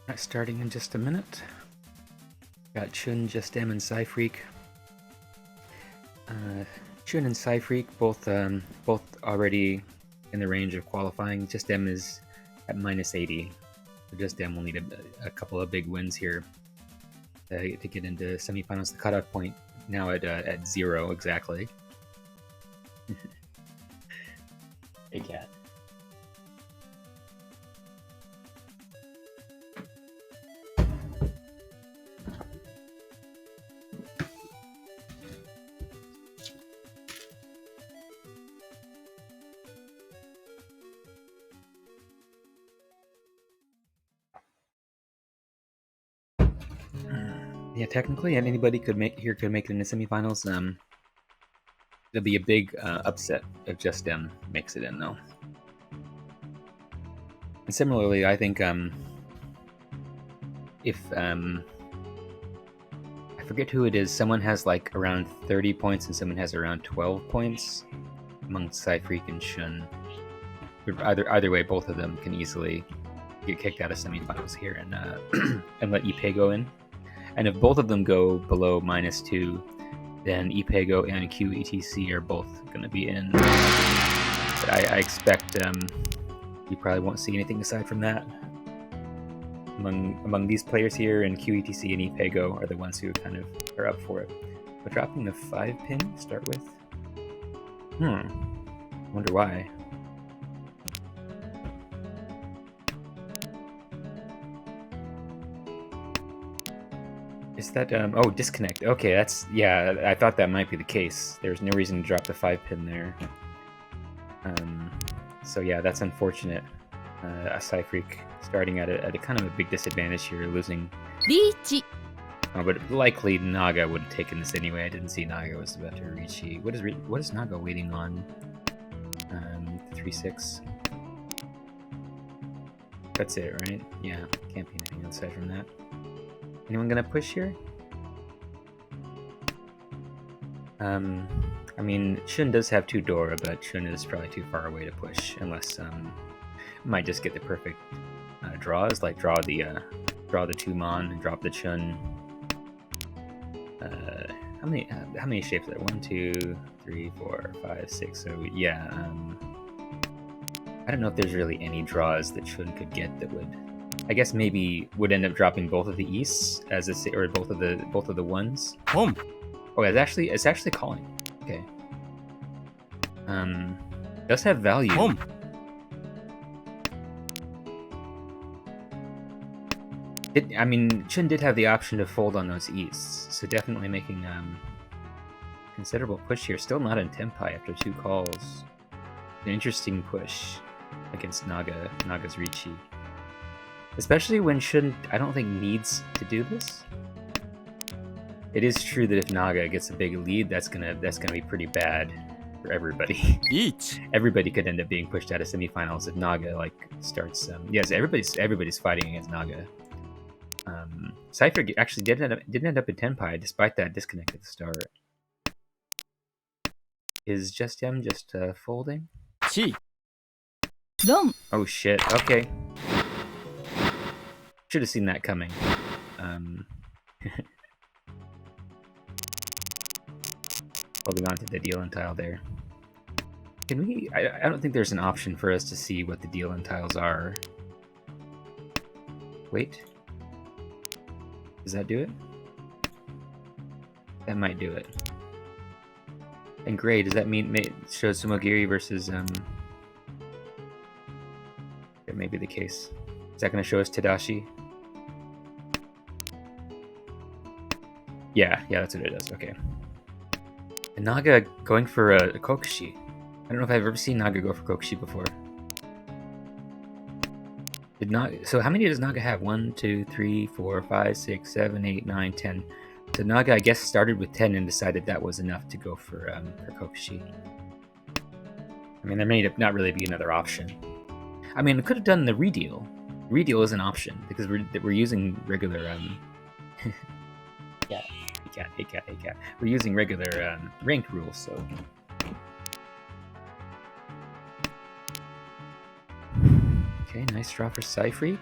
Alright, starting in just a minute. Got Chun, Just M, and Psyfreak. Chun and Psyfreak both already in the range of qualifying. Just M is at -80. So Just M will need a couple of big wins here to get into semifinals. The cutoff point now at 0 exactly. Hey cat. Yeah, technically, anybody could make it in the semifinals. It'll be a big upset if Just M makes it in, though. And similarly, I think if I forget who it is, someone has like around 30 points and someone has around 12 points among Psyfreak and Shun. Either way, both of them can easily get kicked out of semifinals here and and let Ipe go in. And if both of them go below -2, then Ipego and QETC are both going to be in. But I expect you probably won't see anything aside from that. Among these players here, and QETC and Ipego are the ones who kind of are up for it. But dropping the 5-pin to start with? Wonder why. Is that, oh, disconnect. Okay, that's, yeah, I thought that might be the case. There's no reason to drop the 5-pin there. So yeah, that's unfortunate. A Psyfreak starting at a kind of a big disadvantage here, losing. Oh, but likely Naga would have taken this anyway. I didn't see Naga was about to reach. What is Naga waiting on? 3-6. That's it, right? Yeah, can't be anything aside from that. Anyone gonna push here? I mean, Shun does have 2 Dora, but Shun is probably too far away to push, unless might just get the perfect draws, like draw the 2 Mon and drop the Chun. How many shapes are there? 1, 2, 3, 4, 5, 6. So yeah, I don't know if there's really any draws that Shun could get that would. I guess maybe would end up dropping both of the Easts as a or both of the ones. Home. Oh, it's actually calling. Okay. Does have value. Home. I mean, Chun did have the option to fold on those Easts, so definitely making considerable push here. Still not in Tenpai after 2 calls. An interesting push against Naga's Riichi. Especially when Shun, I don't think, needs to do this. It is true that if Naga gets a big lead, that's gonna be pretty bad for everybody. Eat. Everybody could end up being pushed out of semifinals if Naga starts. Yes, everybody's fighting against Naga. Cypher actually didn't end up in Tenpai despite that disconnect at the start. Is just folding? Chi. Oh shit! Okay. Should have seen that coming. Holding on to the deal-in tile there. Can we... I don't think there's an option for us to see what the deal-in tiles are. Wait. Does that do it? That might do it. And gray, does that mean it shows Sumogiri versus... That may be the case. Is that going to show us Tadashi? Yeah, that's what it does. Okay. And Naga going for a Kokushi. I don't know if I've ever seen Naga go for Kokushi before. So how many does Naga have? 1, 2, 3, 4, 5, 6, 7, 8, 9, 10. So Naga, I guess, started with 10 and decided that was enough to go for Kokushi. I mean, there may not really be another option. I mean, it could have done the redeal. Redeal is an option because we're using regular yeah, A cat. We're using regular ranked rules, so. Okay, nice draw for Cyfreak.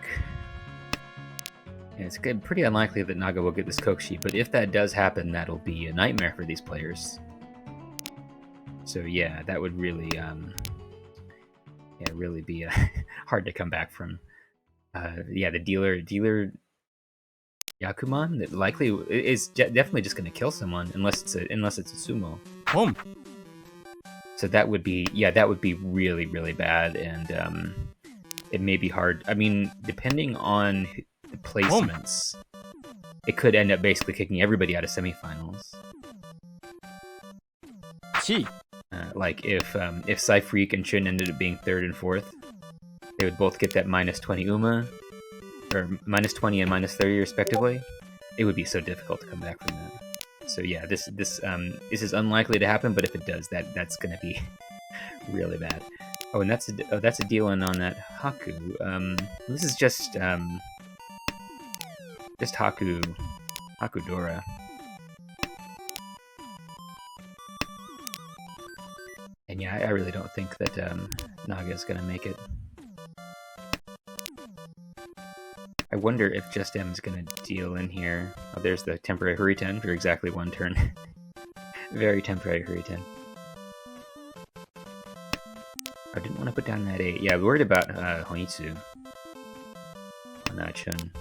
Yeah, it's pretty unlikely that Naga will get this Kokushi, but if that does happen, that'll be a nightmare for these players. So yeah, that would really, really be hard to come back from. Yeah, the dealer Yakuman that likely is definitely just going to kill someone unless it's a sumo. Home. So that would be really, really bad, and it may be hard. I mean, depending on the placements, it could end up basically kicking everybody out of semifinals. Chi. Like if Cyfreak and Chun ended up being 3rd and 4th, they would both get that -20 UMA, or -20 and -30 respectively. It would be so difficult to come back from that. So yeah, this is unlikely to happen, but if it does, that's going to be really bad. Oh, and that's a deal-in on that Haku. This is just Haku Dora. And yeah, I really don't think that Naga is going to make it. I wonder if Just M is going to deal in here. Oh, there's the temporary Hurriten for exactly 1 turn. Very temporary Hurriten. I didn't want to put down that 8. Yeah, I'm worried about Honitsu on that Chun.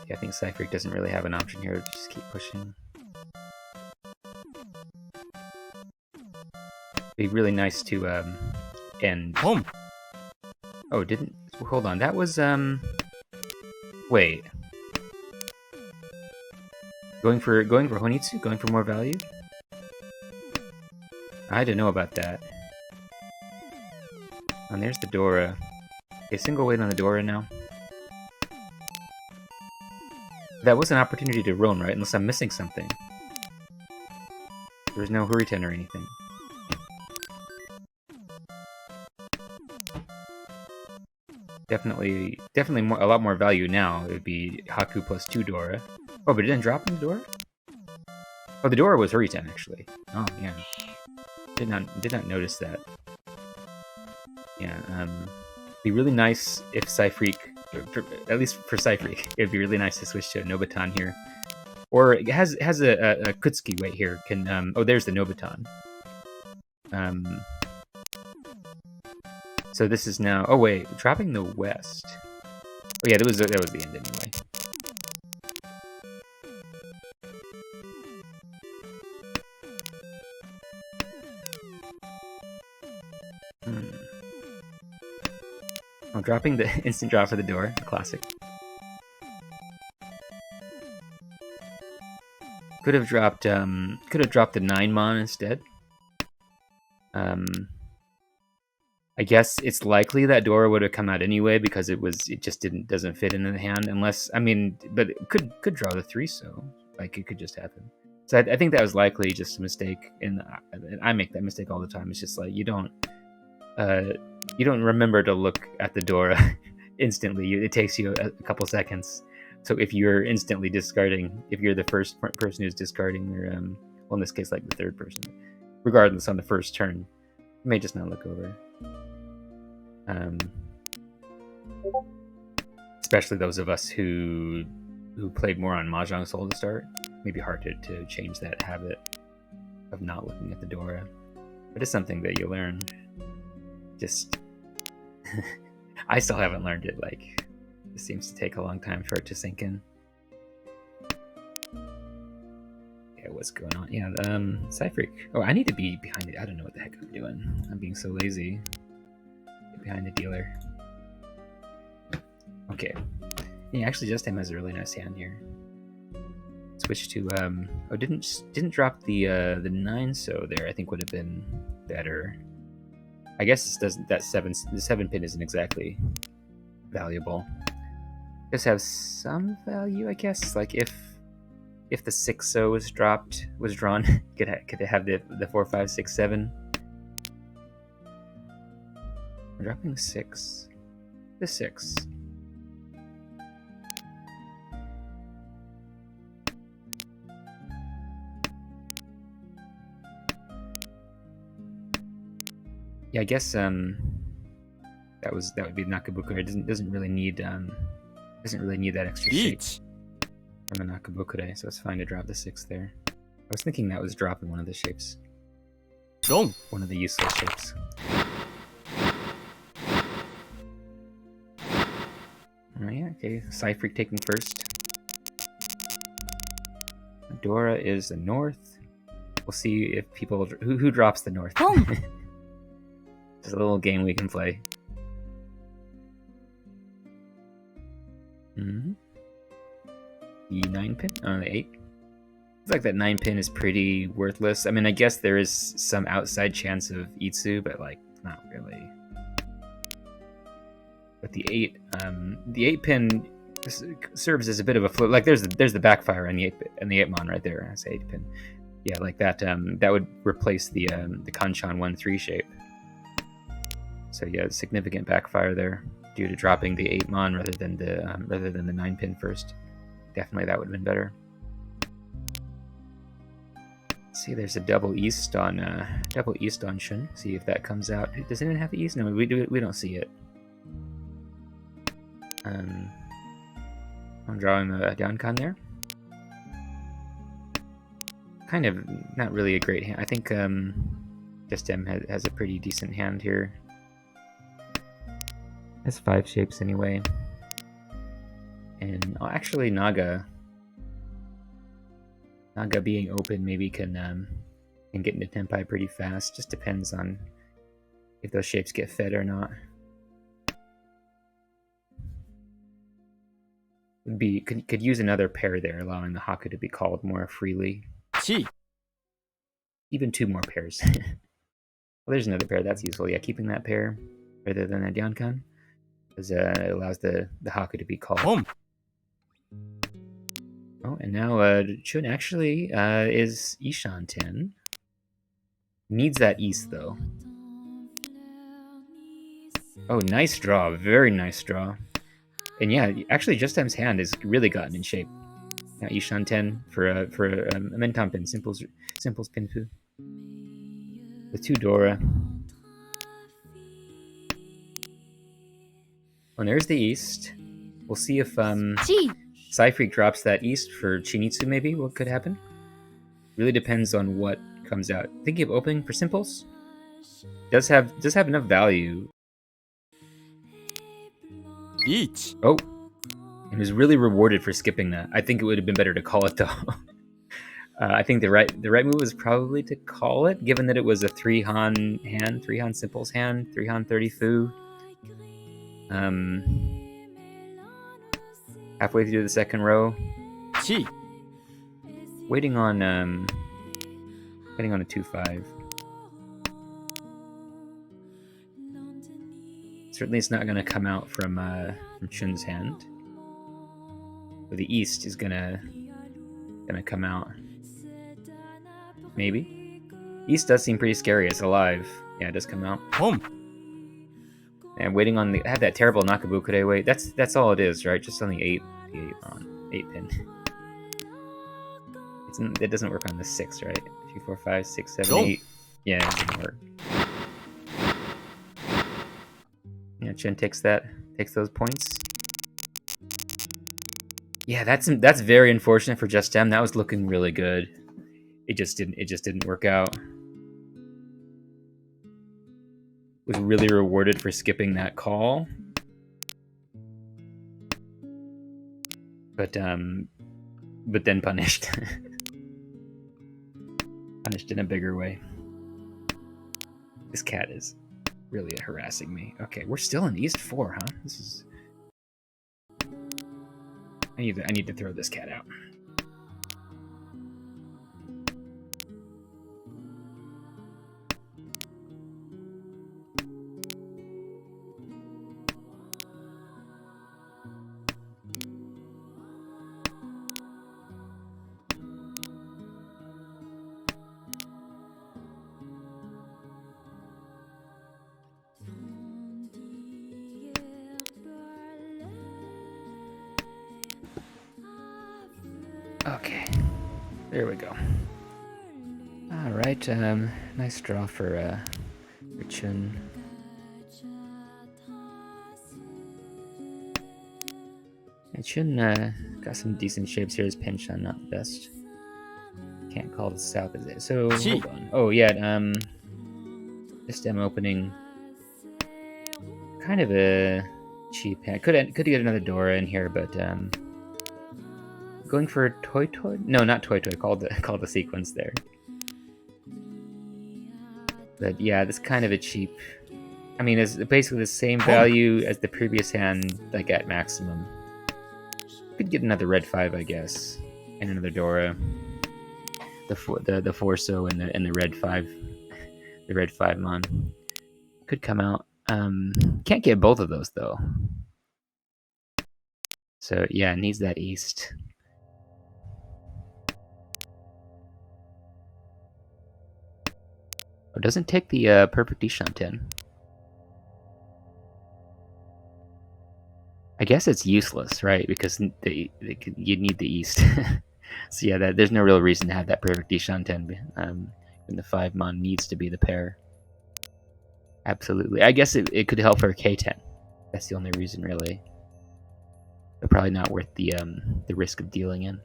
Yeah, I think Cyfreak doesn't really have an option here. Just keep pushing. It'd be really nice to end. Home. Oh, didn't... Hold on, that was, Wait. Going for Honitsu? Going for more value? I didn't know about that. And there's the Dora. Okay, single weight on the Dora now. That was an opportunity to roam, right? Unless I'm missing something. There was no Hurriten or anything. Definitely a lot more value now. It would be Haku plus 2 Dora. Oh, but it didn't drop in the Dora? Oh, the Dora was Hurriten, actually. Oh, yeah. Did not notice that. Yeah, be really nice if Cyfreak, at least for Cyfreak, it'd be really nice to switch to a Nobutan here. Or it has a Kutsuki weight here. Can oh, there's the Nobutan. So this is now. Oh wait, dropping the west. Oh yeah, that was the end anyway. Oh, dropping the instant drop for the door, classic. Could have dropped the 9 mon instead. I guess it's likely that Dora would have come out anyway because it just doesn't fit into the hand unless but it could draw the 3, so like it could just happen. So I think that was likely just a mistake, and I make that mistake all the time. It's just like you don't remember to look at the Dora instantly. It takes you a couple seconds. So if you're instantly discarding, if you're the first person who's discarding, or well, in this case, like the third person, regardless on the first turn, you may just not look over. Especially those of us who played more on Mahjong Soul to start, maybe hard to change that habit of not looking at the Dora, but it's something that you learn. Just I still haven't learned it. Like, it seems to take a long time for it to sink in. Yeah, what's going on? Yeah, Cyfreak. Oh, I need to be behind it. I don't know what the heck I'm doing. I'm being so lazy. Get behind the dealer. Okay. Yeah, actually, Just Him has a really nice hand here. Switch to oh, didn't drop the 9, so there I think would have been better. I guess the 7 pin isn't exactly valuable. Does have some value, I guess. Like if the 6-0 was drawn, could it have the 4, 5, 6, 7? I'm dropping the 6. The 6. Yeah, I guess that would be Nakabukure. It doesn't really need that extra shape from the Nakabukure, so it's fine to drop the 6 there. I was thinking that was dropping one of the shapes. One of the useless shapes. Oh yeah, okay. Cyfreak taking first. Dora is the north. We'll see if people who drops the north. There's a little game we can play. The 9 pin? Oh, the 8. It's like that 9 pin is pretty worthless. I mean, I guess there is some outside chance of Itsu, but like not really. But the 8 pin serves as a bit of a float. Like there's the backfire on the 8 mon right there. I say 8 pin. Yeah, like that. That would replace the Kanchan 1-3 shape. So yeah, significant backfire there due to dropping the 8 mon rather than the 9 pin first. Definitely that would have been better. See, there's a double east on Shun. See if that comes out. Does anyone have the east? No, we don't see it. I'm drawing a Downkan there. Kind of not really a great hand. I think Just M has a pretty decent hand here. Has 5 shapes anyway. And actually Naga being open maybe can get into Tenpai pretty fast. Just depends on if those shapes get fed or not. Could use another pair there, allowing the Haku to be called more freely. Even 2 more pairs. Well, there's another pair that's useful. Yeah, keeping that pair rather than a Dyankan, because it allows the Haku to be called. Oh, and now Chun actually is Ishan 10. Needs that East though. Oh, nice draw. Very nice draw. And yeah, actually Just M's hand has really gotten in shape. Now Ishan 10 for a Menton pin, Simple's Pinfu. With 2 Dora. Oh, and there's the East. We'll see if Cyfreak drops that East for Chinitsu maybe. What could happen? Really depends on what comes out. Thinking of opening for Simples? Does have enough value. Each. Oh, and was really rewarded for skipping that. I think it would have been better to call it though. I think the right move was probably to call it, given that it was a 3-Han hand, 3-Han simples hand, 3-Han 30 fu. Halfway through the second row, Chi. waiting on a 2-5. Certainly, it's not going to come out from Chun's hand. But the East is gonna come out. Maybe. East does seem pretty scary. It's alive. Yeah, it does come out. Home. And waiting on the had that terrible Nakabukure wait. That's all it is, right? Just on the 8 pin. It doesn't work on the 6, right? 2, 4, 5, 6, 7, 8. Yeah, it doesn't work. Yeah, Chen takes those points. Yeah, that's very unfortunate for Just M. That was looking really good. It just didn't work out. Was really rewarded for skipping that call. But then punished. Punished in a bigger way. This cat is really harassing me. Okay, we're still in East 4, huh? This is... I need to throw this cat out. Okay, there we go. All right, nice draw for Chun. And Chun got some decent shapes here. His penchant not the best. Can't call the South as it. So hold on. Oh yeah, this demo opening. Kind of a cheap hand. Could get another Dora in here, but going for Toy Toy? No, not Toy Toy. Called the sequence there. But yeah, this kind of a cheap. I mean, it's basically the same value as the previous hand, like at maximum. Could get another red 5, I guess, and another Dora. The Forso and the red 5, the red 5 mon could come out. Can't get both of those though. So yeah, needs that East. Oh, doesn't take the perfect Deshanten. I guess it's useless, right? Because you need the East. So yeah, there's no real reason to have that perfect Deshanten. And the 5 mon needs to be the pair. Absolutely. I guess it could help for K10. That's the only reason, really. But probably not worth the risk of dealing in.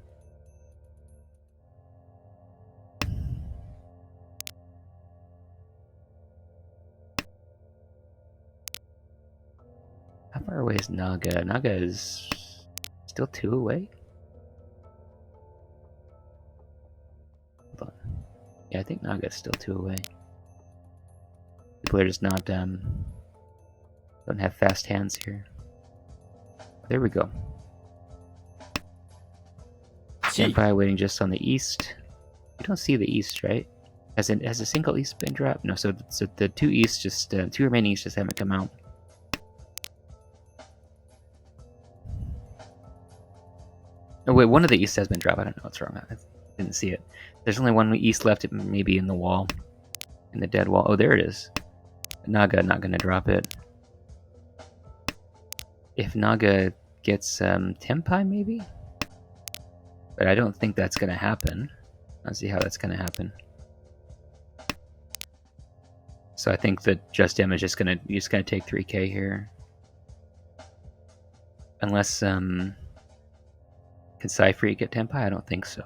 How far away is Naga? Naga is still 2 away? Hold on. Yeah, I think Naga is still 2 away. People are just not, don't have fast hands here. There we go. Senpai waiting just on the East. You don't see the East, right? Has a single East been dropped? No, so the 2 East just, 2 remaining East just haven't come out. Oh wait, one of the East has been dropped. I don't know what's wrong. I didn't see it. There's only one East left, maybe in the wall. In the dead wall. Oh, there it is. Naga not gonna drop it. If Naga gets Tenpai, maybe? But I don't think that's gonna happen. Let's see how that's gonna happen. So I think that Just M is just gonna take 3k here. Unless can Cypher get Tenpai? I don't think so.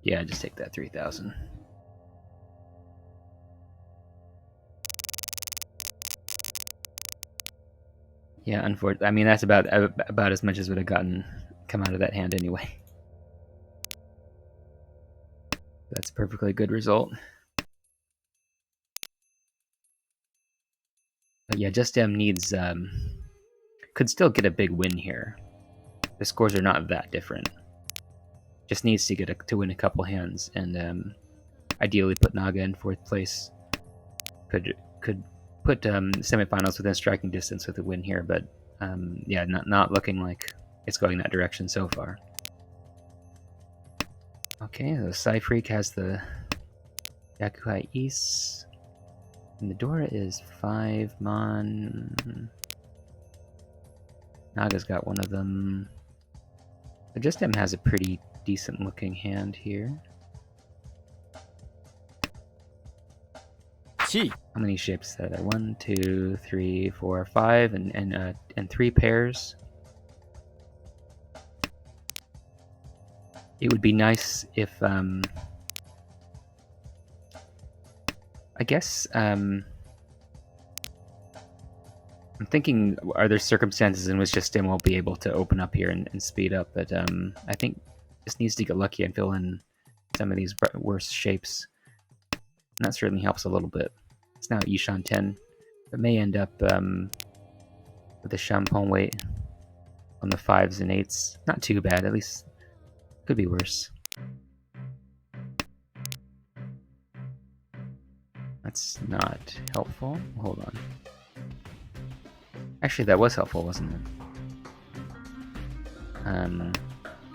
Yeah, just take that 3,000. Yeah, unfortunately, I mean that's about as much as would have gotten come out of that hand anyway. That's a perfectly good result. But yeah, Just M needs could still get a big win here. The scores are not that different. Just needs to get to win a couple hands, and ideally put Naga in 4th place. Could put semifinals within striking distance with a win here, but yeah, not looking like it's going that direction so far. Okay, the Psy-Freak has the Yakuhai East, and the Dora is 5 mon. Naga's got one of them. But Just M has a pretty decent looking hand here. Chi. How many shapes are there? 1, 2, 3, 4, 5, and 3 pairs. It would be nice if I guess I'm thinking, are there circumstances in which Just M won't be able to open up here and speed up? But I think just needs to get lucky and fill in some of these worse shapes. And that certainly helps a little bit. It's now Ishan 10. It may end up with the Champon weight on the 5s and 8s. Not too bad, at least could be worse. That's not helpful. Hold on. Actually, that was helpful, wasn't it?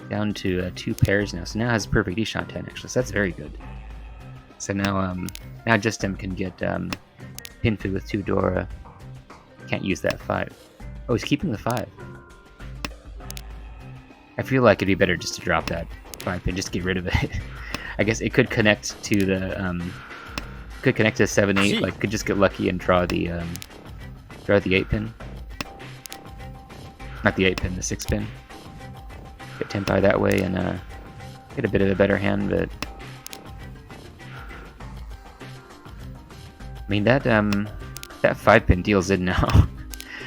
Down to 2 pairs now. So now it has perfect Ishan 10, actually. So that's very good. So now Just M can get Pinfu with 2 Dora. Can't use that 5. Oh, he's keeping the 5. I feel like it'd be better just to drop that 5 pin, just get rid of it. I guess it could connect to the 7-8. Like, could just get lucky and draw the 8 pin. Not the 8 pin, the 6 pin. Get Tenpai that way and get a bit of a better hand, but I mean that 5 pin deals in now.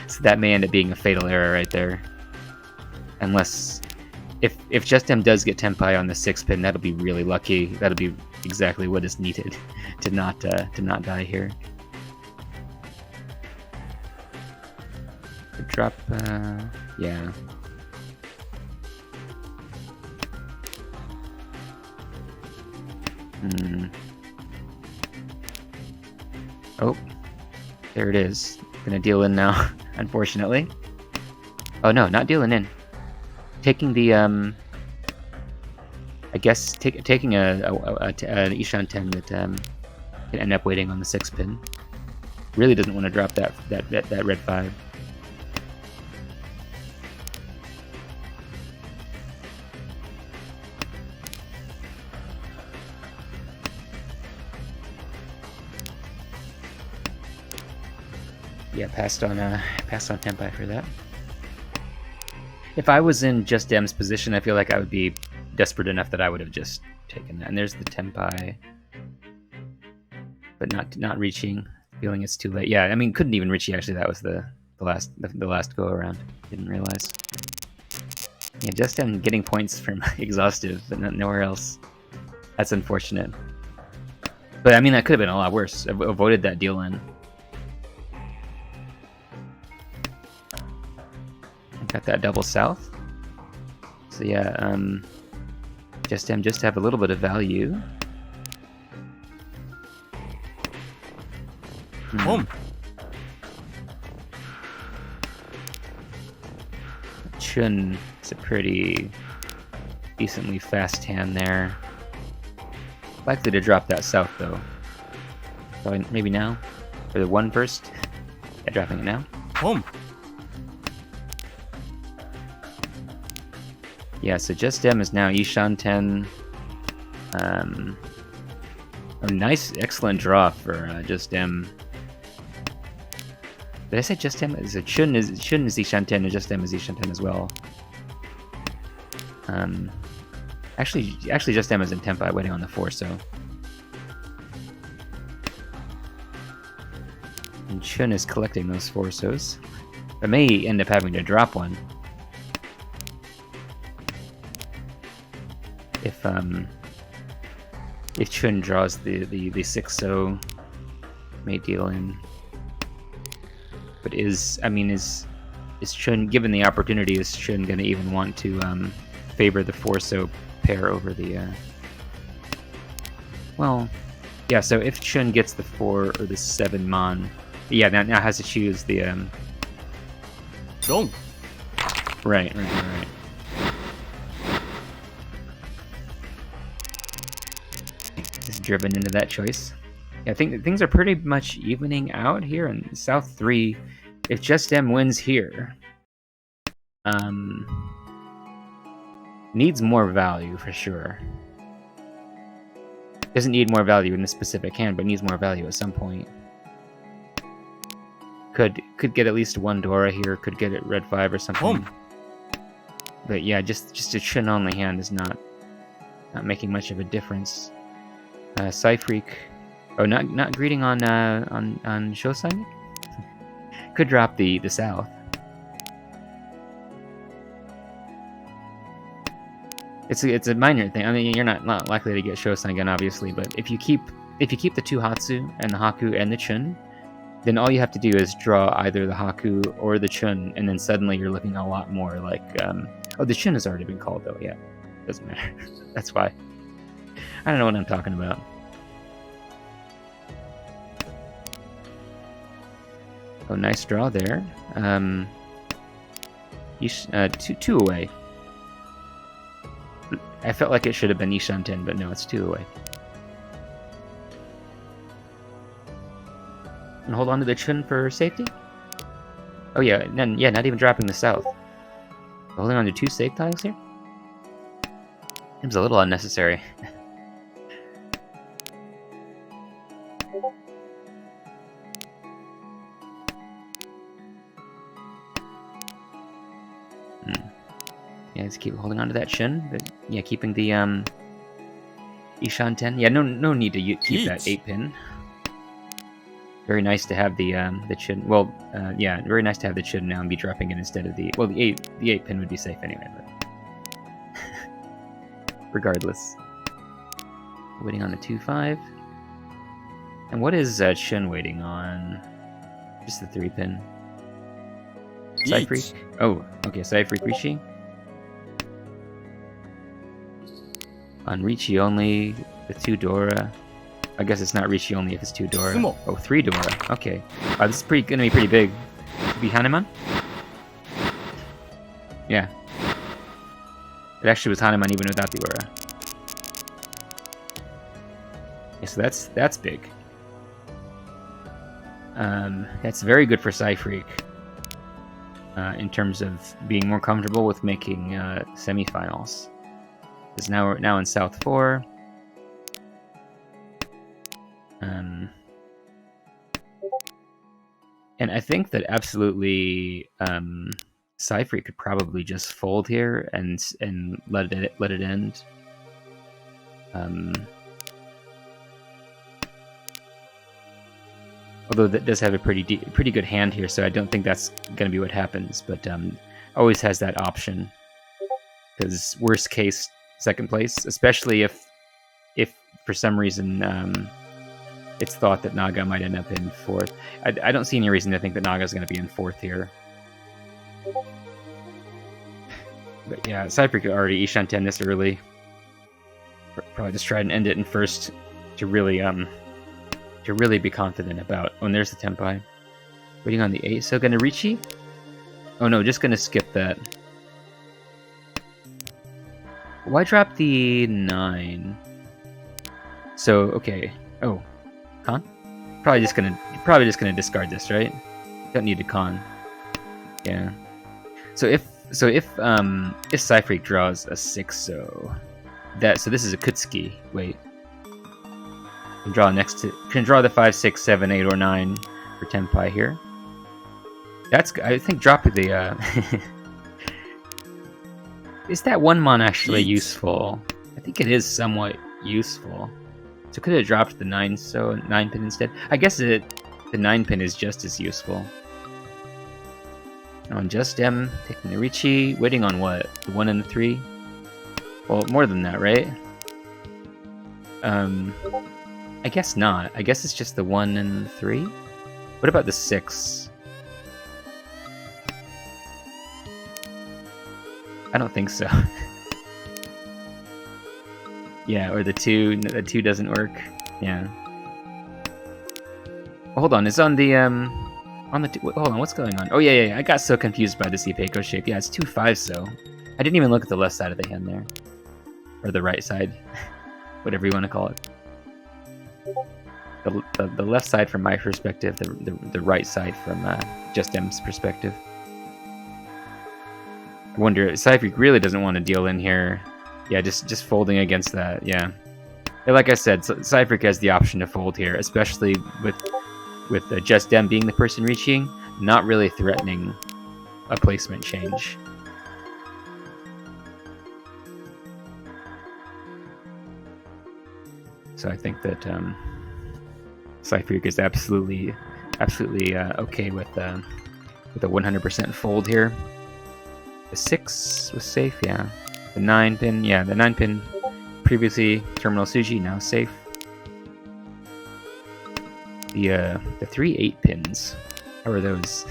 So that may end up being a fatal error right there. Unless if Just M does get Tenpai on the 6 pin, that'll be really lucky. That'll be exactly what is needed to not die here. Drop yeah. Oh, there it is. Gonna deal in now, unfortunately. Oh no, not dealing in. Taking the I guess taking an Ishan 10 that can end up waiting on the 6 pin. Really doesn't want to drop that red 5. Yeah, passed on Tenpai for that. If I was in Just M's position, I feel like I would be desperate enough that I would have just taken that. And there's the Tenpai, but not reaching. Feeling it's too late. Yeah, I mean, couldn't even reach. Actually, that was the last go around. Didn't realize. Yeah, Just M getting points from exhaustive, but nowhere else. That's unfortunate. But I mean, that could have been a lot worse. I've avoided that deal in. Got that double south. So yeah, Just M just to have a little bit of value. Chun is a pretty decently fast hand there. Likely to drop that south though. Probably maybe now. For the 1 first. Yeah, dropping it now. Yeah, so Just M is now Ishan 10. A nice, excellent draw for Just M. Did I say Just M? Is it Chun is Ishan 10 and Just M is Ishan 10 as well. Actually, just M is in Tempai waiting on the 4, so. And Chun is collecting those 4 Sos. I may end up having to drop one. If Chun draws the 6 So, may deal in. But is Chun, given the opportunity, is Chun gonna even want to favor the 4 So pair over the well, yeah, so if Chun gets the 4 or the 7 Mon, yeah, now has to choose the Wrong. right. Is driven into that choice. Yeah, I think that things are pretty much evening out here in South 3. If Just M wins here, needs more value for sure. Doesn't need more value in this specific hand, but needs more value at some point. Could get at least 1 Dora here. Could get it red 5 or something. But yeah, just a Chun only hand is not making much of a difference. Psyfreak. Oh, not greeting on Shosai. Could drop the South. It's a minor thing. I mean, you're not likely to get Shosai again, obviously, but if you keep the 2 Hatsu and the Haku and the Chun, then all you have to do is draw either the Haku or the Chun, and then suddenly you're looking a lot more like oh, the Chun has already been called though. Yeah, doesn't matter. That's why. I don't know what I'm talking about. Oh, nice draw there. Two away. I felt like it should have been Ishanten, but no, it's 2 away. And hold on to the Chun for safety? Oh yeah, not even dropping the South. Holding on to 2 safe tiles here? Seems a little unnecessary. Yeah, let's keep holding on to that Chun, but yeah, keeping the Ishanten. Yeah, no need to keep that 8-pin. Very nice to have the Chun. Well, yeah, very nice to have the Chun now and be dropping it instead of the. Well, the 8-pin would be safe anyway, but regardless. Waiting on the 2-5. And what is Chun waiting on? Just the 3-pin. Psyfreak. Oh, okay, Psyfreak Rishi. On Richi only, the 2 Dora. I guess it's not Richi only if it's 2 Dora. Oh, 3 Dora. Okay. This is gonna be pretty big. Be Hanuman? Yeah. It actually was Hanuman even without the aura. Yeah, so that's big. That's very good for Psyfreak. In terms of being more comfortable with making semifinals. Because now we're in South 4. And I think that absolutely Psyfreak could probably just fold here and let it end. Although that does have a pretty good hand here, so I don't think that's going to be what happens. But always has that option, because worst case, second place, especially if for some reason it's thought that Naga might end up in 4th. I don't see any reason to think that Naga is going to be in 4th here. But yeah, Cypher could already Ishanten this early. Probably just try and end it in 1st to really be confident about. Oh, and there's the Tempai. Waiting on the 8. So gonna Richi? Oh no, just gonna skip that. Why drop the 9? So okay. Oh, con? Probably just gonna discard this, right? Don't need to con. Yeah. So if Cypher draws a 6, so this is a Kutsuki. Wait. Can draw the 5, 6, 7, 8, or 9 for Tempai here. I think dropping the is that 1 mon actually useful? I think it is somewhat useful. So could have dropped the 9 pin instead. I guess the 9 pin is just as useful. On Just M, taking the Ricci, waiting on what? The 1 and the 3? Well, more than that, right? I guess not. I guess it's just the 1 and the 3? What about the 6? I don't think so. Yeah, or the 2. The 2 doesn't work. Yeah. Hold on, it's on the hold on, what's going on? Oh yeah. I got so confused by this Ipeco shape. Yeah, it's 2-5, so I didn't even look at the left side of the hand there, or the right side, whatever you want to call it. The left side from my perspective, the right side from Just M's perspective. I wonder, Cypher really doesn't want to deal in here. Yeah, just folding against that. Yeah, like I said, Cypher has the option to fold here, especially with Just M being the person reaching, not really threatening a placement change. So I think that Cypher is absolutely okay with a 100% fold here. The 6 was safe, yeah. The 9 pin, yeah, the 9 pin previously terminal Suji, now safe. The 3 8 pins, how are those?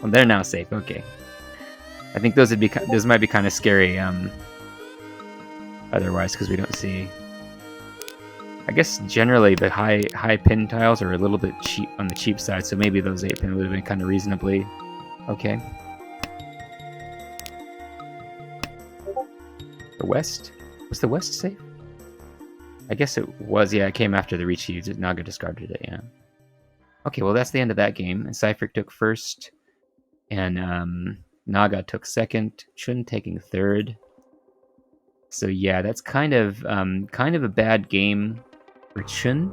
Well, they're now safe. Okay, I think those might be kind of scary. Otherwise, because we don't see. I guess generally the high pin tiles are a little bit cheap on the cheap side, so maybe those 8 pin would have been kind of reasonably okay. The West? Was the West safe? I guess it was, yeah, it came after the Ricci. Naga discarded it, yeah. Okay, well that's the end of that game. And Cypher took first, and Naga took second, Chun taking third. So yeah, that's kind of a bad game for Chun,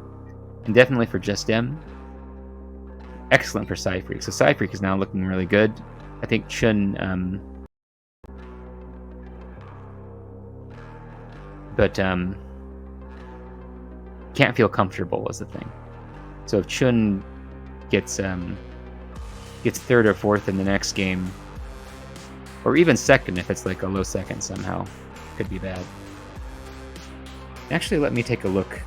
and definitely for Just M. Excellent for Cypher. So Cypher is now looking really good. I think Chun, but can't feel comfortable is the thing. So if Chun gets third or fourth in the next game, or even second if it's like a low second somehow, could be bad. Actually, let me take a look.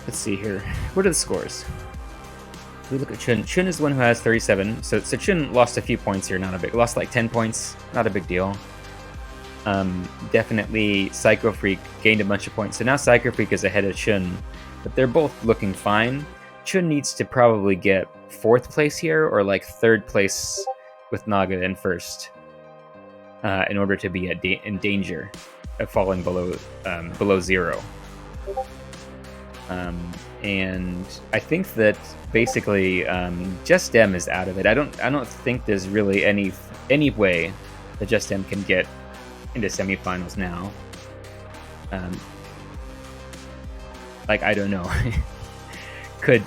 Let's see here. What are the scores? We look at Chun. Chun is the one who has 37. So Chun lost a few points here. Lost like 10 points. Not a big deal. Definitely Psycho Freak gained a bunch of points. So now Psycho Freak is ahead of Chun, but they're both looking fine. Chun needs to probably get 4th place here, or like 3rd place with Naga in first, in order to be in danger of falling below 0. And I think that basically Just M is out of it. I don't think there's really any way that Just M can get into semifinals now. Like, I don't know. Could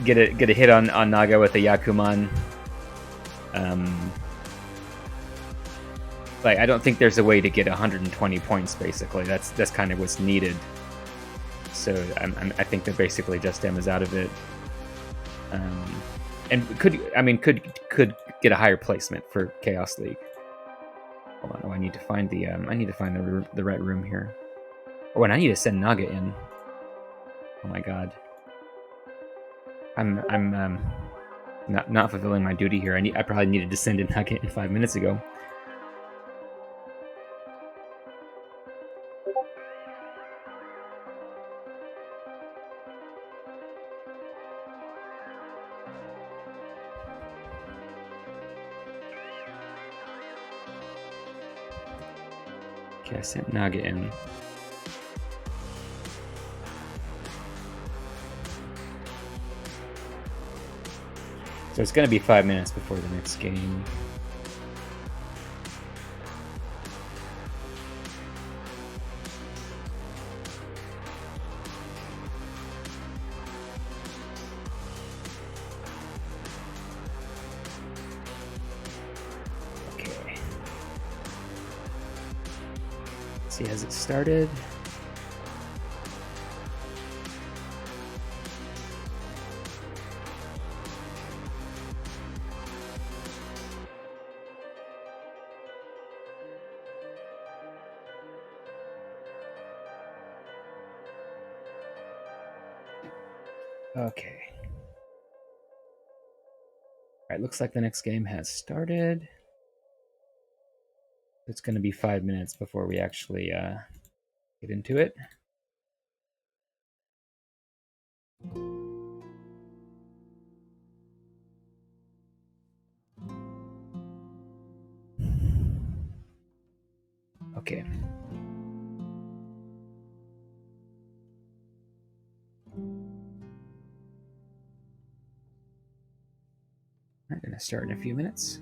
get a hit on Naga with a Yakuman. Like, I don't think there's a way to get 120 points. Basically, that's kind of what's needed. So I think that basically Just M is out of it, and could get a higher placement for Chaos League. Hold on, I need to find the right room here. Oh, and I need to send Naga in. Oh my god, I'm not fulfilling my duty here. I probably needed to send in Naga in 5 minutes ago. Okay, I sent Naga in. So it's going to be 5 minutes before the next game. See, has it started? Okay. Alright, looks like the next game has started. It's going to be 5 minutes before we actually get into it. Okay. I'm going to start in a few minutes.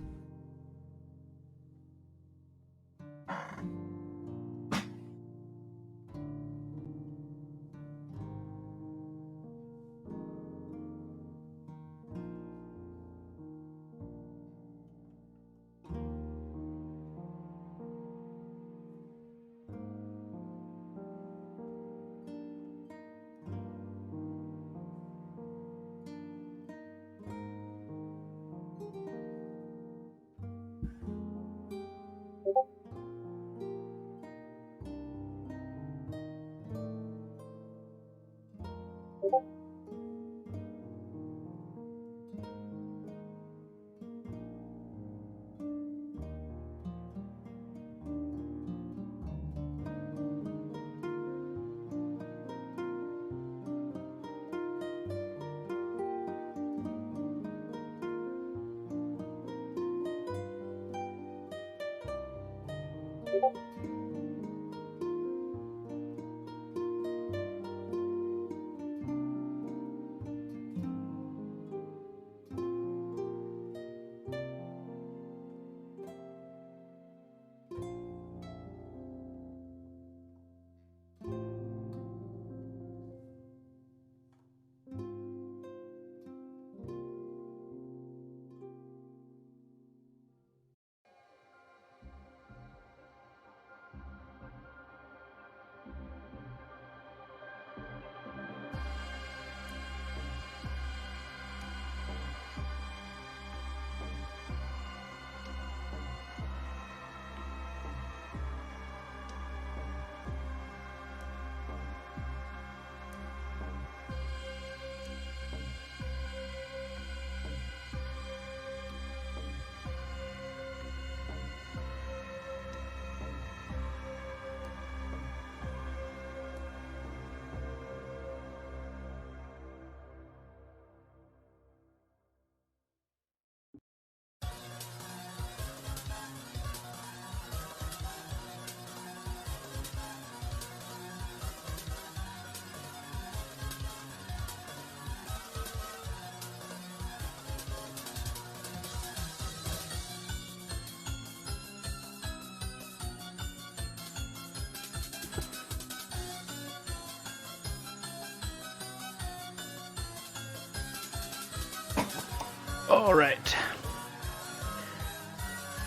All right.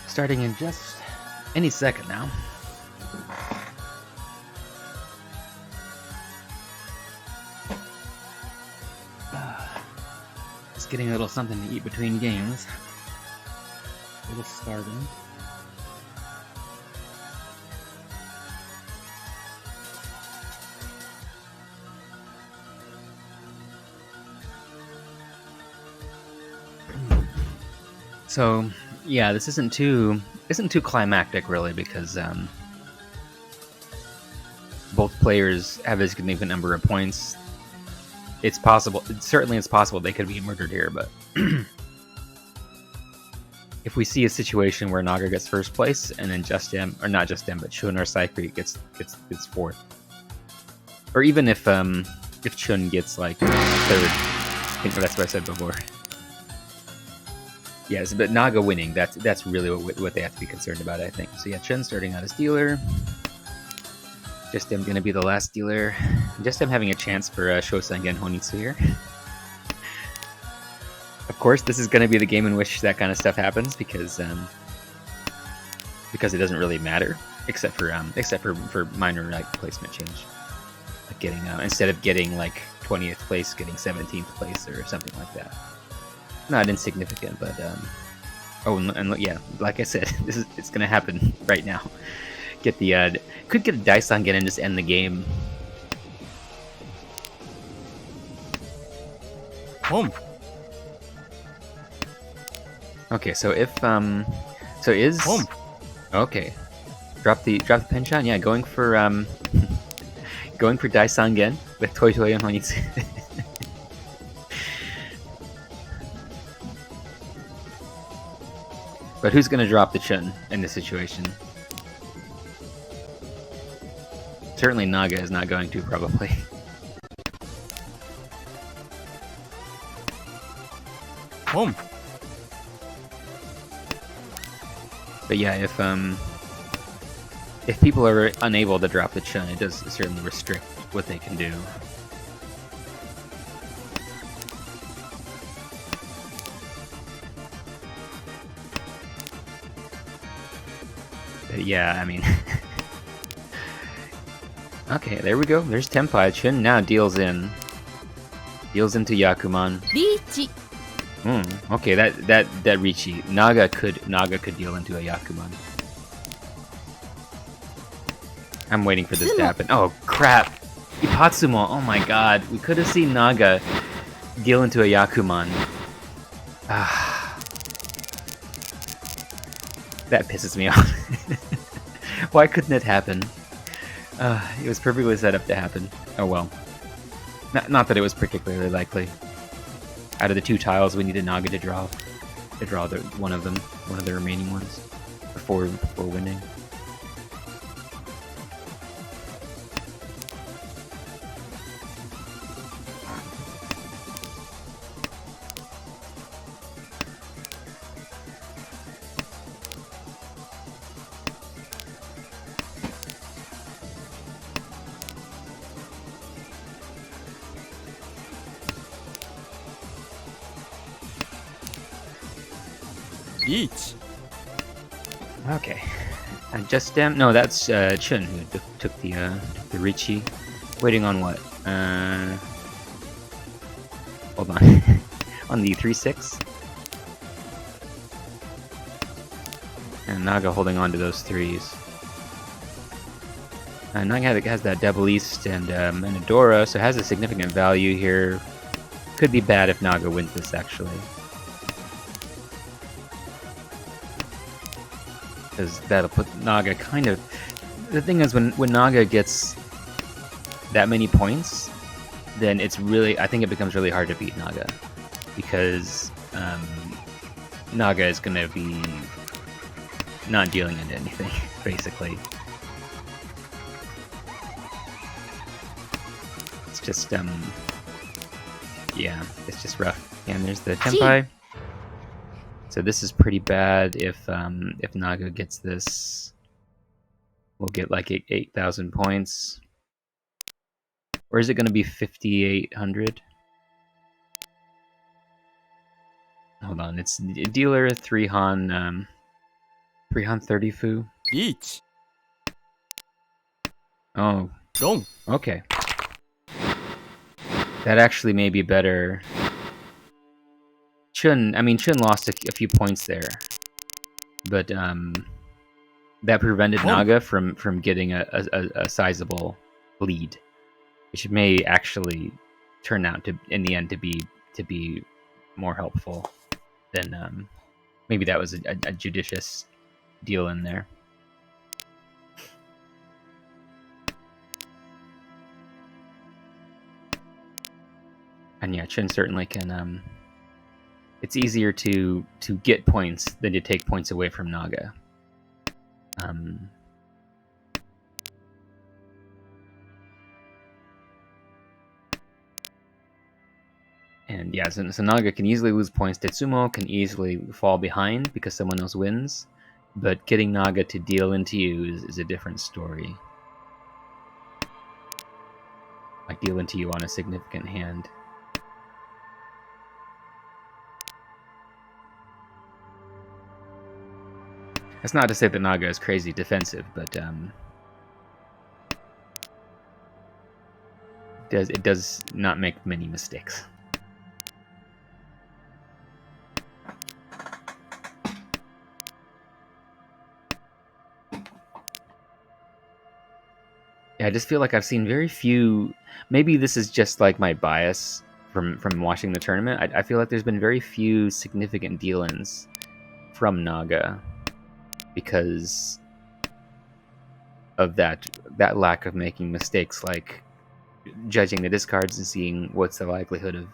Starting in just any second now. Just getting a little something to eat between games. A little starving. So, yeah, this isn't too climactic really, because both players have a significant number of points. It's possible, certainly it's possible they could be murdered here, but if we see a situation where Naga gets first place and then Justem, or not Justem, but Chun or Saikri gets fourth, or even if Chun gets like third, I think that's what I said before. Yes, but Naga winning, that's really what they have to be concerned about, I think. So yeah, Chun starting out as dealer. Justem gonna be the last dealer. Justem having a chance for Shosengen Honitsu here. Of course, this is gonna be the game in which that kind of stuff happens, because because it doesn't really matter, except for minor like placement change, like getting instead of getting like 20th place, getting 17th place or something like that. Not insignificant, but yeah, like I said, it's gonna happen right now. Get the could get a dice on, get and just end the game. Home. Okay, so if so is Home. okay, drop the penchant. Yeah, going for going for Daisangen with Toi Toi and Honitsu. But who's gonna drop the Chun in this situation? Certainly Naga is not going to, probably. Home. But yeah, if people are unable to drop the Chun, it does certainly restrict what they can do. But yeah, I mean... Okay, there we go. There's Tenpai. Chun now deals into Yakuman. Richi. Okay, that Richi. Naga could deal into a Yakuman. I'm waiting for this to happen. Oh crap! Ipatsumo, oh my god. We could have seen Naga deal into a Yakuman. That pisses me off. Why couldn't it happen? It was perfectly set up to happen. Oh well. Not that it was particularly likely. Out of the 2 tiles, we needed Naga to draw one of the remaining ones before winning. Each. Okay. Just no, that's Chun who took the Richi. Waiting on what? Hold on. On the 3-6. And Naga holding on to those 3s. Naga has that Double East and Adora, so it has a significant value here. Could be bad if Naga wins this, actually. Because that'll put Naga kind of... The thing is, when Naga gets that many points, then it's really... I think it becomes really hard to beat Naga. Because Naga is going to be not dealing into anything, basically. It's just, yeah, it's just rough. And there's the Tenpai. So this is pretty bad if Naga gets this. We'll get like 8,000 points. Or is it going to be 5,800? Hold on, it's dealer 3 Han 30 Fu. Each. Oh, Long. okay. That actually may be better. Chun lost a few points there, but that prevented Naga from getting a sizable lead, which may actually turn out to, in the end, to be more helpful than maybe that was a judicious deal in there. And yeah, Chun certainly can. It's easier to get points than to take points away from Naga. And yeah, so Naga can easily lose points. Tetsumo can easily fall behind because someone else wins. But getting Naga to deal into you is a different story. Like deal into you on a significant hand. That's not to say that Naga is crazy defensive, but it does not make many mistakes. Yeah, I just feel like I've seen very few. Maybe this is just like my bias from watching the tournament. I feel like there's been very few significant deal-ins from Naga because of that lack of making mistakes, like judging the discards and seeing what's the likelihood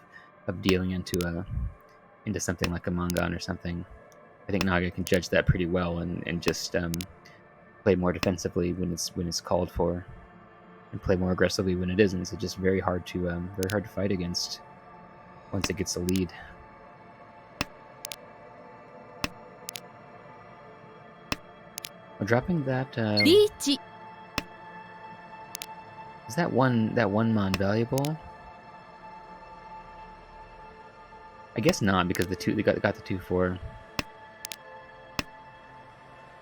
of dealing into something like a Mangan or something. I think Naga can judge that pretty well and just play more defensively when it's called for, and play more aggressively when it isn't. So just very hard to fight against once it gets a lead. Dropping that. Reach. Is that one mon valuable? I guess not, because they got the 2/4.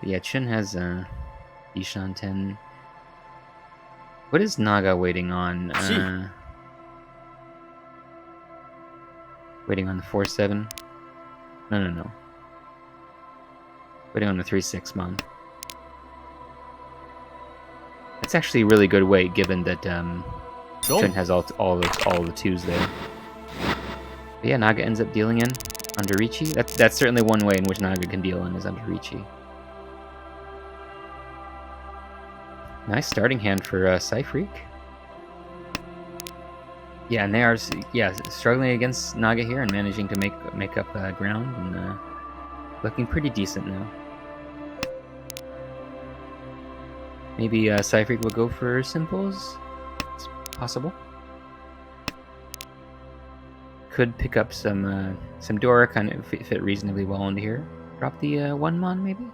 But yeah, Chun has Ishan 10. What is Naga waiting on? Waiting on the 4/7? No. Waiting on the 3/6 mon. That's actually a really good weight, given that Chun has all the 2s there. But yeah, Naga ends up dealing in under Ricci. That's certainly one way in which Naga can deal in, is under Ricci. Nice starting hand for Cyfreak. Yeah, and they are struggling against Naga here and managing to make up ground, and looking pretty decent now. Maybe Cyfreak will go for simples. It's possible. Could pick up some Dora, kind of fit reasonably well into here. Drop the 1 mon maybe,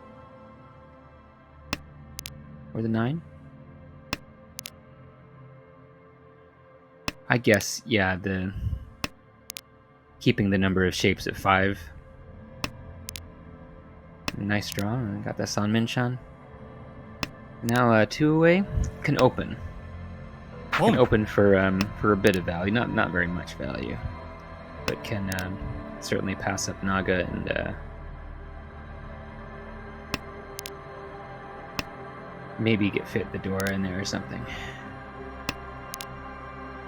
or the 9. I guess, yeah, keeping the number of shapes at 5. Nice draw. Got that San Minshan. Now 2 away can open. Can open for a bit of value, not very much value, but can certainly pass up Naga and maybe get fit the Dora in there or something.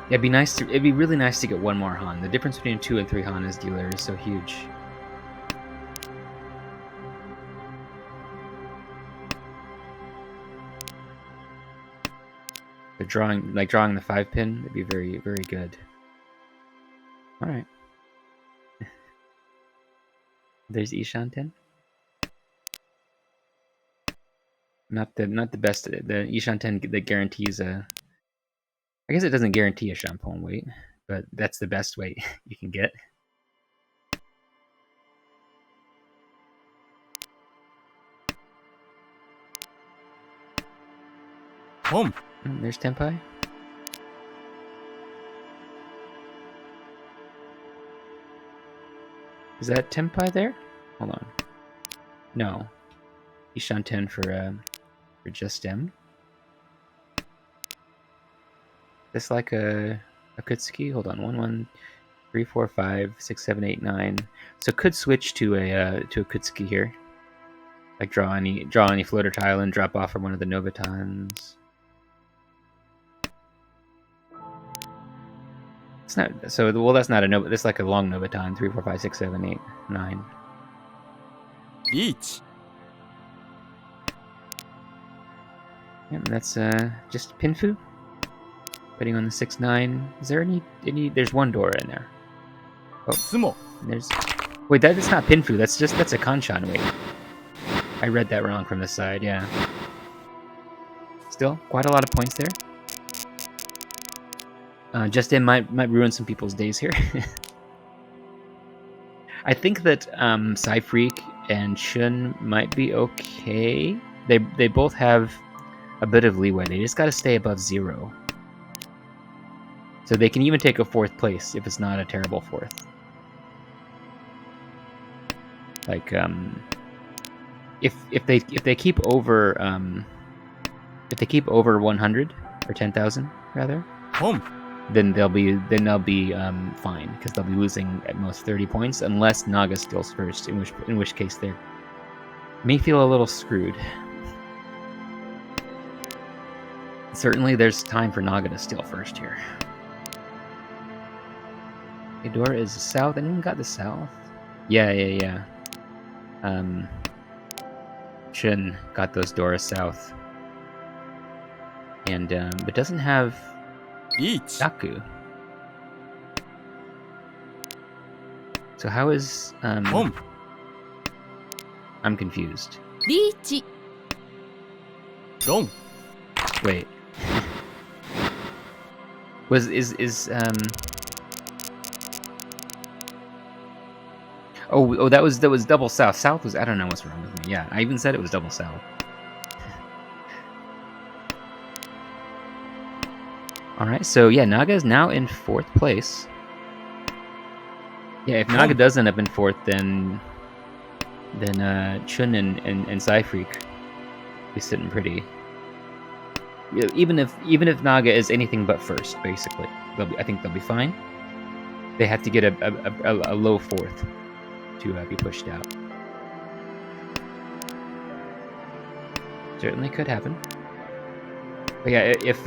Yeah, it'd be really nice to get 1 more Han. The difference between 2 and 3 Han as dealer is so huge. But drawing the 5 pin would be very, very good. All right. There's Ishan 10. Not the best. The Ishan 10 that guarantees a. I guess it doesn't guarantee a Champon weight, but that's the best weight you can get. There's Tenpai. Is that Tenpai there? Hold on. No. Ishan 10 for just M. This like a Kutsuki. Hold on. 1, 1, 3, 4, 5, 6, 7, 8, 9. So could switch to a Kutsuki here. Like draw any floater tile and drop off from one of the Novatons. It's not so well. That's not a Nova. That's like a long Novaton. 3, 4, 5, 6, 7, 8, 9. Each. Yep, that's just Pinfu. Waiting on the 6, 9. Is there any? There's 1 Dora in there. Oh, Sumo. there's. Wait, that's not Pinfu. That's a Kanchan. Wait, I read that wrong from the side. Yeah. Still, quite a lot of points there. Justin might ruin some people's days here. I think that Cyfreak and Chun might be okay. They both have a bit of leeway. They just got to stay above 0. So they can even take a 4th place if it's not a terrible 4th. Like if they keep over 100 or 10,000 rather, Home. then they'll be fine because they'll be losing at most 30 points unless Naga steals first, in which case they may feel a little screwed. Certainly, there's time for Naga to steal first here. Eudora is south. Anyone got the south? Yeah. Shin got those Dora south, and but doesn't have Each. Yaku. So how is Home. I'm confused. リーチ Long. Wait. is Oh, that was double south. South was, I don't know what's wrong with me. Yeah, I even said it was double south. All right, so yeah, Naga is now in 4th place. Yeah, if Naga does end up in 4th, then Chun and Cyfreak be sitting pretty. Yeah, even if Naga is anything but first, basically, I think they'll be fine. They have to get a low 4th to be pushed out. Certainly could happen. But yeah, if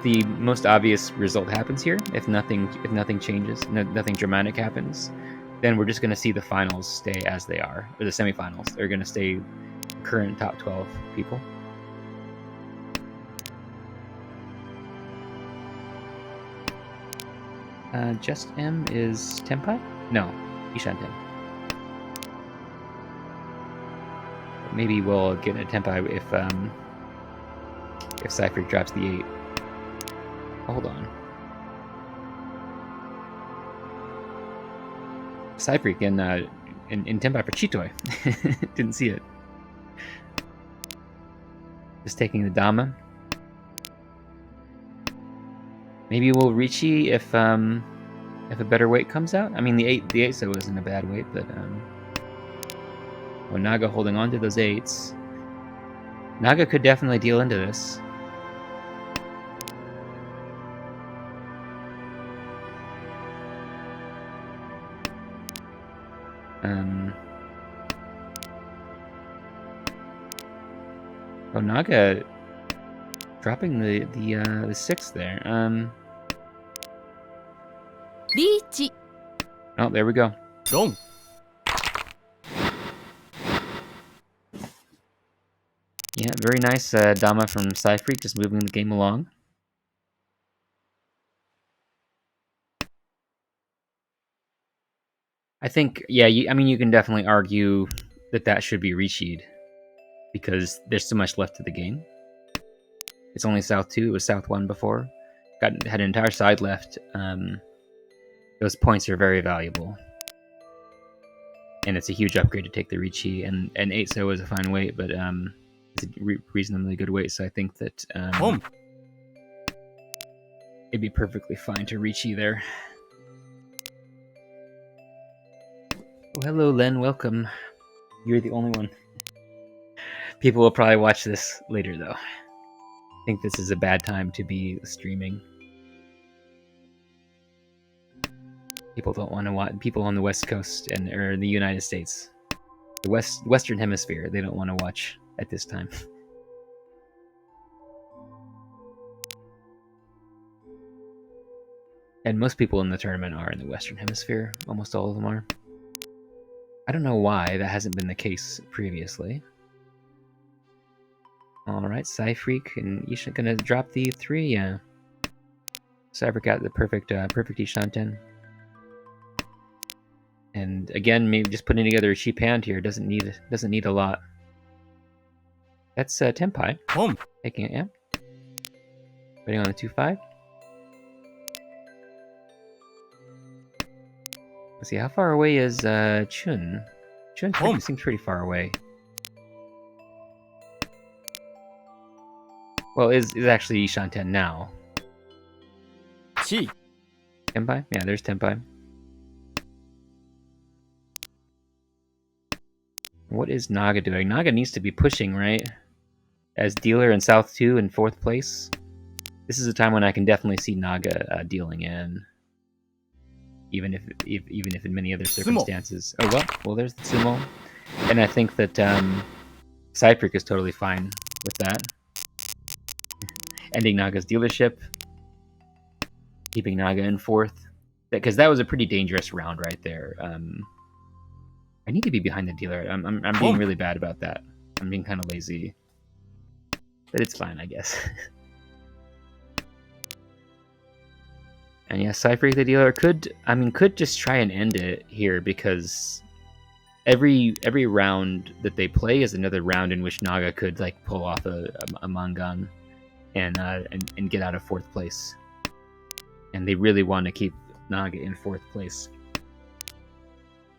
the most obvious result happens here, if nothing changes, nothing dramatic happens, then we're just going to see the finals stay as they are, or the semifinals. They're going to stay current top 12 people. Just M is Tenpai? No, Ishanten. Maybe we'll get a Tenpai if Cypher drops the 8. Hold on. Cypher in Tenpai for Chitoi. Didn't see it. Just taking the Dama. Maybe we'll Richi if a better weight comes out. I mean, the 8 so isn't a bad weight, but Naga holding on to those 8s. Naga could definitely deal into this. Naga dropping the 6 there. リーチ Oh, there we go. Long. Yeah, very nice Dama from Cyfreak, just moving the game along. I think, yeah, I mean, you can definitely argue that should be Richi'd, because there's so much left to the game. It's only South 2, it was South 1 before. Had an entire side left. Those points are very valuable. And it's a huge upgrade to take the Richi, and 8 so is a fine weight, but it's a reasonably good weight, so I think that it'd be perfectly fine to Richi there. Oh, hello, Len. Welcome. You're the only one. People will probably watch this later, though. I think this is a bad time to be streaming. People don't want to watch. People on the West Coast or in the United States, the Western Hemisphere, they don't want to watch at this time. And most people in the tournament are in the Western Hemisphere. Almost all of them are. I don't know why that hasn't been the case previously. Alright, Cyfreak and Isha gonna drop the 3, yeah. Cyfreak got the perfect Ishanten. And again, maybe just putting together a cheap hand here doesn't need a lot. That's Tenpai. Taking it, yeah. Putting on the 2-5. Let's see, how far away is Chun? Chun seems pretty far away. Well, is actually Ishanten now. Chi. Tenpai? Yeah, there's Tenpai. What is Naga doing? Naga needs to be pushing, right? As dealer in South 2 in 4th place. This is a time when I can definitely see Naga dealing in. Even if in many other circumstances. Sumo. Oh, well, there's the sumo. And I think that Cypric is totally fine with that. Ending Naga's dealership. Keeping Naga in 4th. Because that was a pretty dangerous round right there. I need to be behind the dealer. I'm being really bad about that. I'm being kind of lazy. But it's fine, I guess. And yeah, Cypher the dealer could just try and end it here, because every round that they play is another round in which Naga could like pull off a Mangan and get out of 4th place. And they really want to keep Naga in 4th place.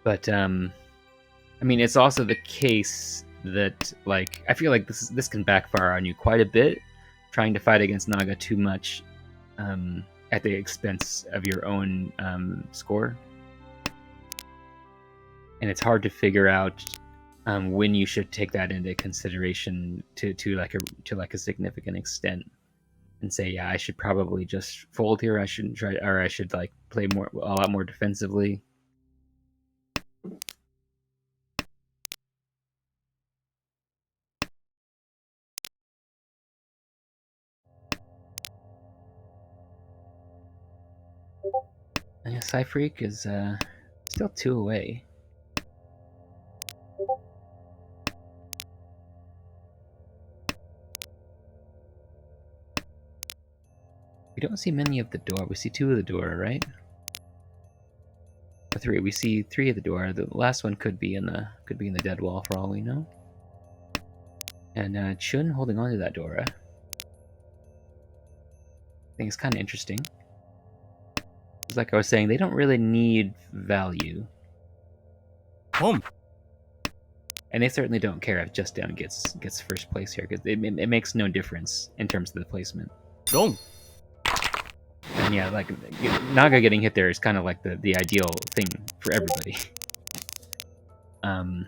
But it's also the case that like I feel like this can backfire on you quite a bit, trying to fight against Naga too much at the expense of your own score. And it's hard to figure out when you should take that into consideration to a significant extent, and say, yeah, I should probably just fold here. I shouldn't try, or I should like play a lot more defensively. And yeah, Cyfreak is still 2 away. We don't see many of the door. We see 2 of the door, right? Or 3. We see 3 of the door. The last one could be in the dead wall for all we know. And Chun holding on to that door. I think it's kind of interesting. Like I was saying, they don't really need value. And they certainly don't care if Just Down gets 1st place here, because it makes no difference in terms of the placement. Wrong. And yeah, like Naga getting hit there is kind of like the ideal thing for everybody. And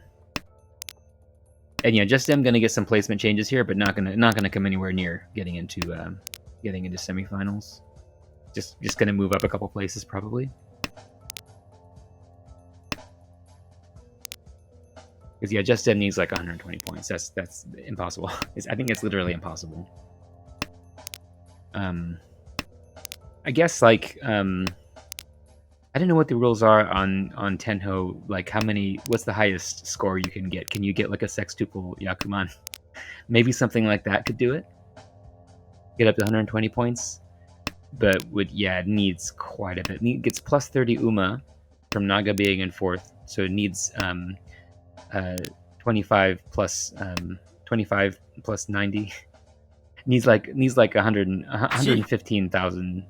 yeah, Just Them gonna get some placement changes here, but not gonna come anywhere near getting into semifinals. Just gonna move up a couple places probably. Because yeah, Just Them needs like 120 points. That's impossible. I think it's literally impossible. I guess like I don't know what the rules are on Tenho. Like what's the highest score you can get? Can you get like a sextuple Yakuman? Maybe something like that could do it. Get up to 120 points. But it needs quite a bit. It gets plus 30 Uma from Naga being in 4th, so it needs 25 plus 90. needs like 115,000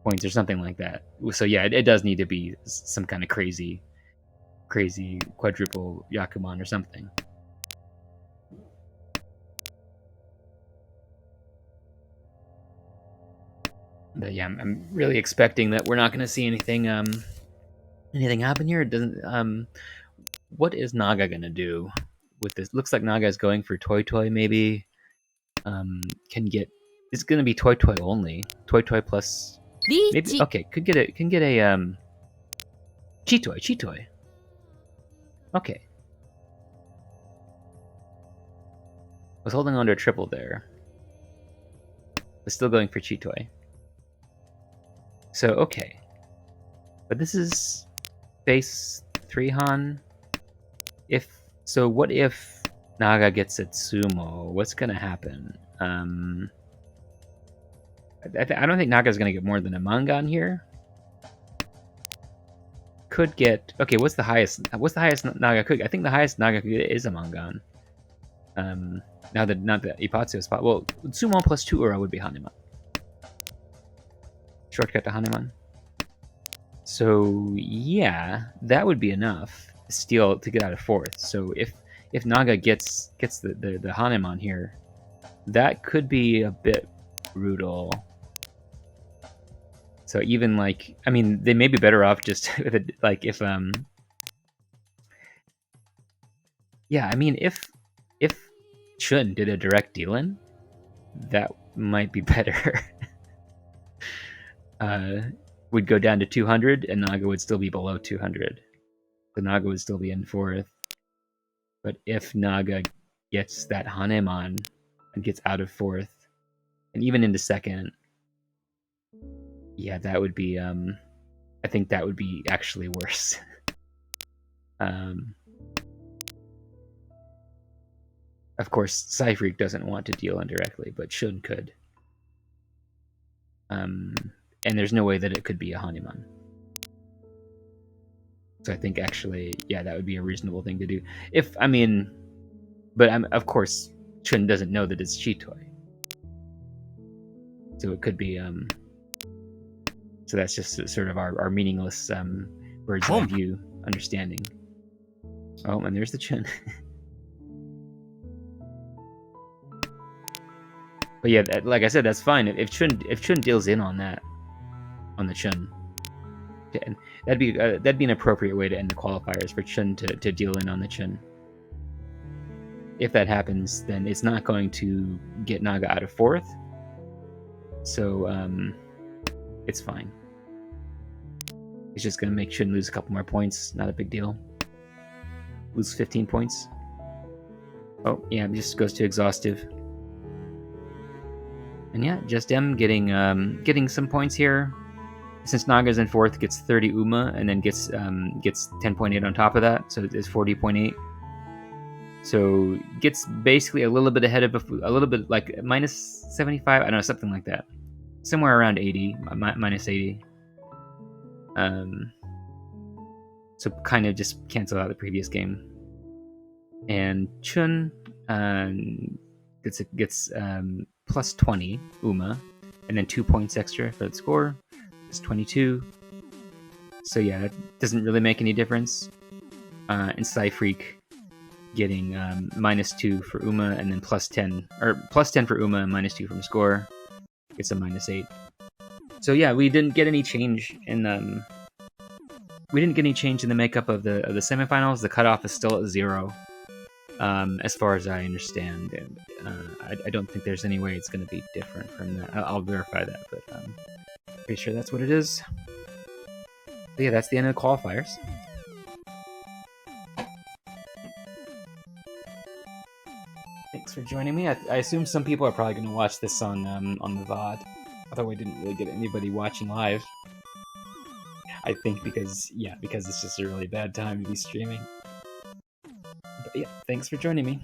points or something like that. So yeah, it does need to be some kind of crazy quadruple Yakuman or something. But yeah, I'm really expecting that we're not going to see anything happen here. It doesn't. What is Naga going to do with this? Looks like Naga is going for Toy maybe. It's going to be Toy only. Toy plus. Maybe, okay, can get a Chitoy. Okay. Was holding on to a triple there. Was still going for Chitoy. So okay. But this is base 3 Han. What if Naga gets at Sumo? What's gonna happen? I don't think Naga's gonna get more than a Mangan here. Could get What's the highest Naga could? I think the highest Naga could get is a Mangan. Now that not the Ipatsu spot. Well, Sumo plus 2 Ura would be Haneman. Shortcut to Haneman. So yeah, that would be enough still to get out of 4th. So if Naga gets the Haneman here, that could be a bit brutal. So even like, I mean, they may be better off just with it, like if Yeah, I mean, if Chun did a direct deal-in, that might be better. Would go down to 200, and Naga would still be below 200. The Naga would still be in 4th. But if Naga gets that Hanemon and gets out of 4th, and even into 2nd, yeah, that would be, I think that would be actually worse. Of course, Cyfreak doesn't want to deal indirectly, but Shun could. And there's no way that it could be a Hanuman. So I think actually, yeah, that would be a reasonable thing to do. But of course, Chun doesn't know that it's Chitoi. So it could be, so that's just sort of our meaningless bird's eye view understanding. Oh, and there's the Chun. But yeah, like I said, that's fine. If Chun deals in on that, on the Chun, that'd be an appropriate way to end the qualifiers for Chun to deal in on the Chun. If that happens, then it's not going to get Naga out of 4th, so it's fine. It's just going to make Chun lose a couple more points. Not a big deal. Lose 15 points. Oh yeah, it just goes to exhaustive. And yeah, Just M getting some points here. Since Naga's in 4th, gets 30 Uma, and then gets 10.8 on top of that, so it's 40.8. So gets basically a little bit ahead of a little bit like minus 75. I don't know, something like that, somewhere around 80, minus 80. So kind of just cancel out the previous game. And Chun gets plus 20 Uma, and then 2 points extra for the score. It's 22. So yeah, that doesn't really make any difference. And Cyfreak getting minus 2 for Uma, and then plus 10 for Uma, and minus 2 from score. Gets a minus 8. So yeah, we didn't get any change in the makeup of the semifinals. The cutoff is still at 0. As far as I understand, and I don't think there's any way it's going to be different from that. I'll verify that, but pretty sure that's what it is. But yeah, that's the end of the qualifiers. Thanks for joining me. I assume some people are probably going to watch this on the VOD, although we didn't really get anybody watching live. I think because it's just a really bad time to be streaming. But yeah, thanks for joining me.